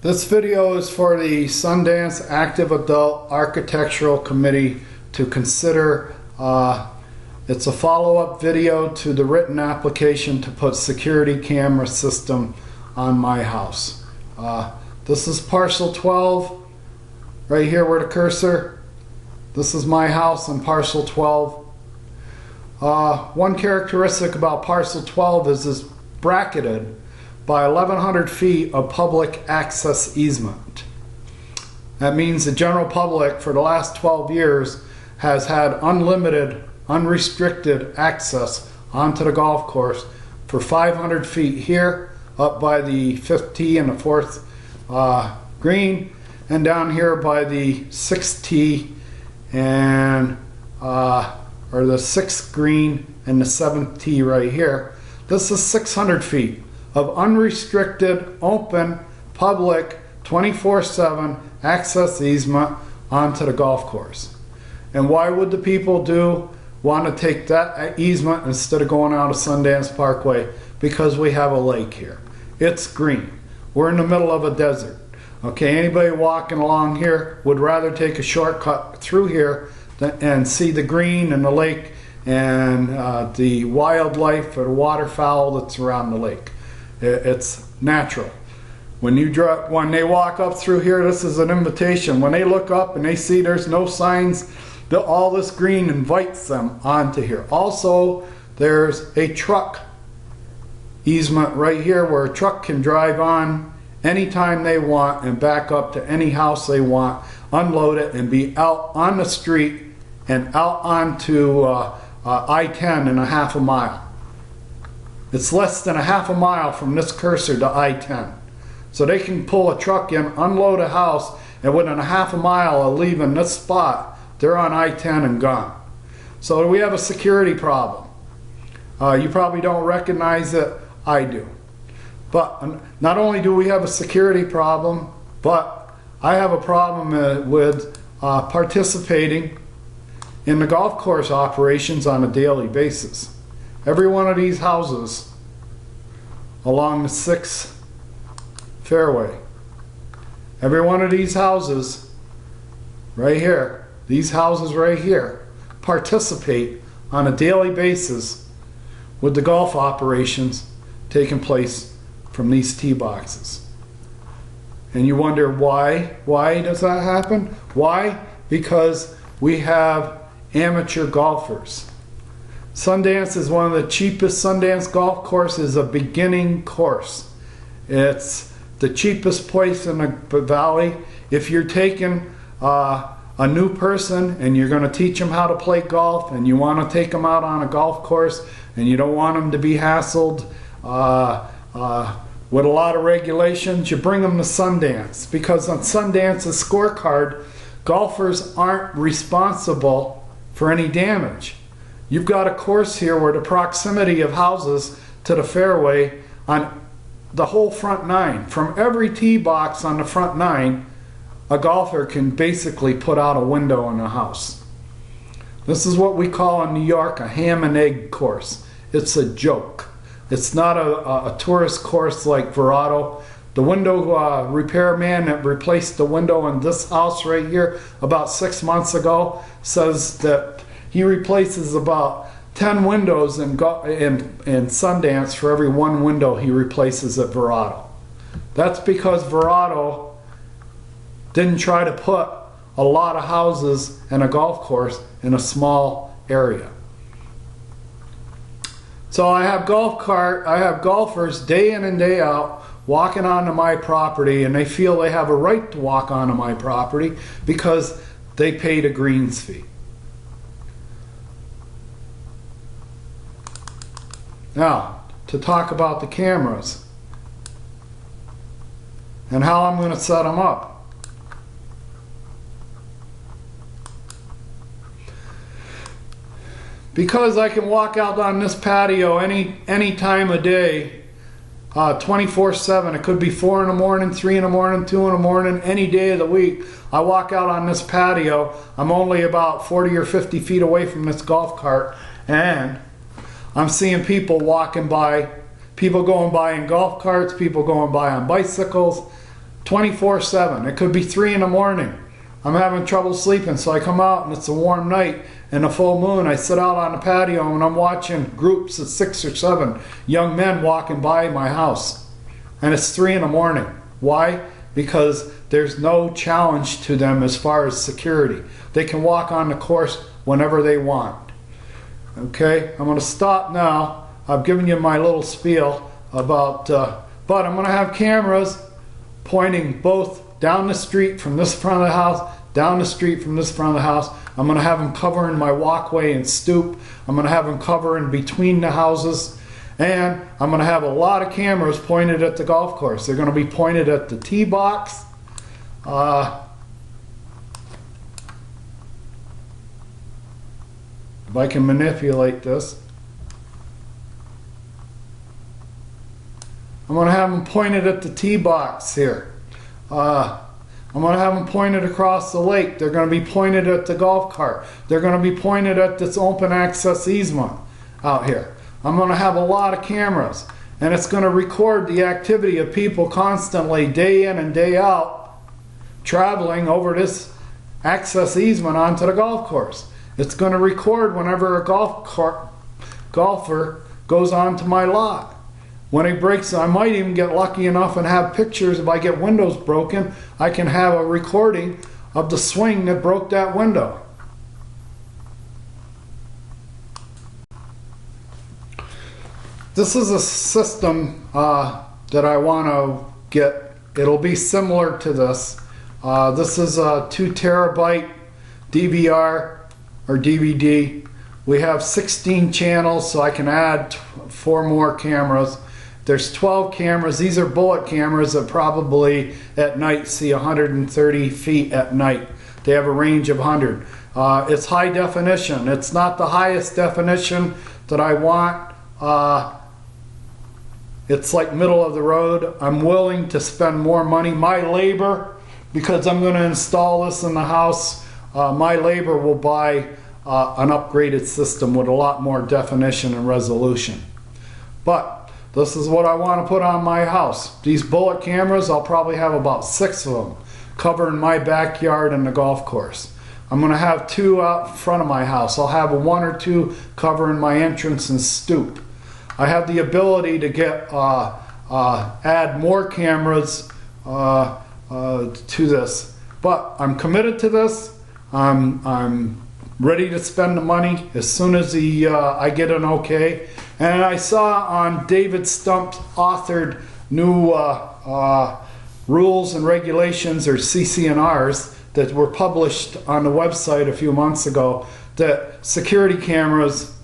This video is for the Sundance Active Adult Architectural Committee to consider. It's a follow-up video to the written application to put security camera system on my house. This is parcel 12, right here where the cursor. This is my house on parcel 12. One characteristic about parcel 12 is it's bracketed by 1,100 feet of public access easement. That means the general public for the last 12 years has had unlimited, unrestricted access onto the golf course for 500 feet here, up by the 5th tee and the 4th green, and down here by the 6th tee and or the 6th green and the 7th tee right here. This is 600 feet of unrestricted, open, public, 24/7 access easement onto the golf course. And why would the people want to take that easement instead of going out of Sundance Parkway? Because we have a lake here. It's green. We're in the middle of a desert. Okay, anybody walking along here would rather take a shortcut through here and see the green and the lake and the wildlife or the waterfowl that's around the lake. It's natural. When they walk up through here, this is an invitation. When they look up and they see there's no signs, all this green invites them onto here. Also, there's a truck easement right here where a truck can drive on anytime they want and back up to any house they want, unload it, and be out on the street and out onto I-10 in a half a mile. It's less than a half a mile from this cursor to I-10. So they can pull a truck in, unload a house, and within a half a mile of leaving this spot, they're on I-10 and gone. So we have a security problem. You probably don't recognize it. I do. But not only do we have a security problem, but I have a problem with participating in the golf course operations on a daily basis. Every one of these houses along the 6th fairway, every one of these houses right here, these houses right here, participate on a daily basis with the golf operations taking place from these tee boxes. And you wonder why? Why does that happen? Why? Because we have amateur golfers. Sundance is one of the cheapest. Sundance golf course is a beginning course. It's the cheapest place in the valley. If you're taking a new person and you're going to teach them how to play golf and you want to take them out on a golf course and you don't want them to be hassled with a lot of regulations, you bring them to Sundance, because on Sundance's scorecard, golfers aren't responsible for any damage. You've got a course here where the proximity of houses to the fairway on the whole front 9, from every tee box on the front 9, a golfer can basically put out a window in a house. This is what we call in New York a ham and egg course. It's a joke. It's not a tourist course like Verado. The window repairman that replaced the window in this house right here about 6 months ago says that he replaces about 10 windows in Sundance for every one window he replaces at Verado. That's because Verado didn't try to put a lot of houses and a golf course in a small area. So I have golfers day in and day out walking onto my property, and they feel they have a right to walk onto my property because they paid a greens fee. Now, to talk about the cameras and how I'm going to set them up. Because I can walk out on this patio any time of day, 24/7. It could be 4 in the morning, 3 in the morning, 2 in the morning, any day of the week. I walk out on this patio. I'm only about 40 or 50 feet away from this golf cart, and I'm seeing people walking by, people going by in golf carts, people going by on bicycles. 24/7. It could be 3 in the morning. I'm having trouble sleeping, so I come out and it's a warm night and a full moon. I sit out on the patio and I'm watching groups of 6 or 7 young men walking by my house. And it's 3 in the morning. Why? Because there's no challenge to them as far as security. They can walk on the course whenever they want. Okay, I'm going to stop now. I've given you my little spiel about, but I'm going to have cameras pointing both down the street from this front of the house, down the street from this front of the house. I'm going to have them covering my walkway and stoop. I'm going to have them covering between the houses. And I'm going to have a lot of cameras pointed at the golf course. They're going to be pointed at the tee box. If I can manipulate this. I'm going to have them pointed at the tee box here. I'm going to have them pointed across the lake. They're going to be pointed at the golf cart. They're going to be pointed at this open access easement out here. I'm going to have a lot of cameras, and it's going to record the activity of people constantly, day in and day out, traveling over this access easement onto the golf course. It's going to record whenever a golfer goes onto my lot. When he breaks, I might even get lucky enough and have pictures. If I get windows broken, I can have a recording of the swing that broke that window. This is a system that I want to get. It'll be similar to this. This is a 2 terabyte DVR or DVD. We have 16 channels, so I can add 4 more cameras. There's 12 cameras. These are bullet cameras that probably at night see 130 feet at night. They have a range of 100. It's high definition. It's not the highest definition that I want. It's like middle of the road. I'm willing to spend more money. My labor, because I'm going to install this in the house, my labor will buy an upgraded system with a lot more definition and resolution. But this is what I want to put on my house. These bullet cameras, I'll probably have about 6 of them covering my backyard and the golf course. I'm going to have 2 out front of my house. I'll have 1 or 2 covering my entrance and stoop. I have the ability to get add more cameras to this, but I'm committed to this. I'm ready to spend the money as soon as I get an okay. And I saw on David Stump's authored new rules and regulations, or CC&Rs, that were published on the website a few months ago, that security cameras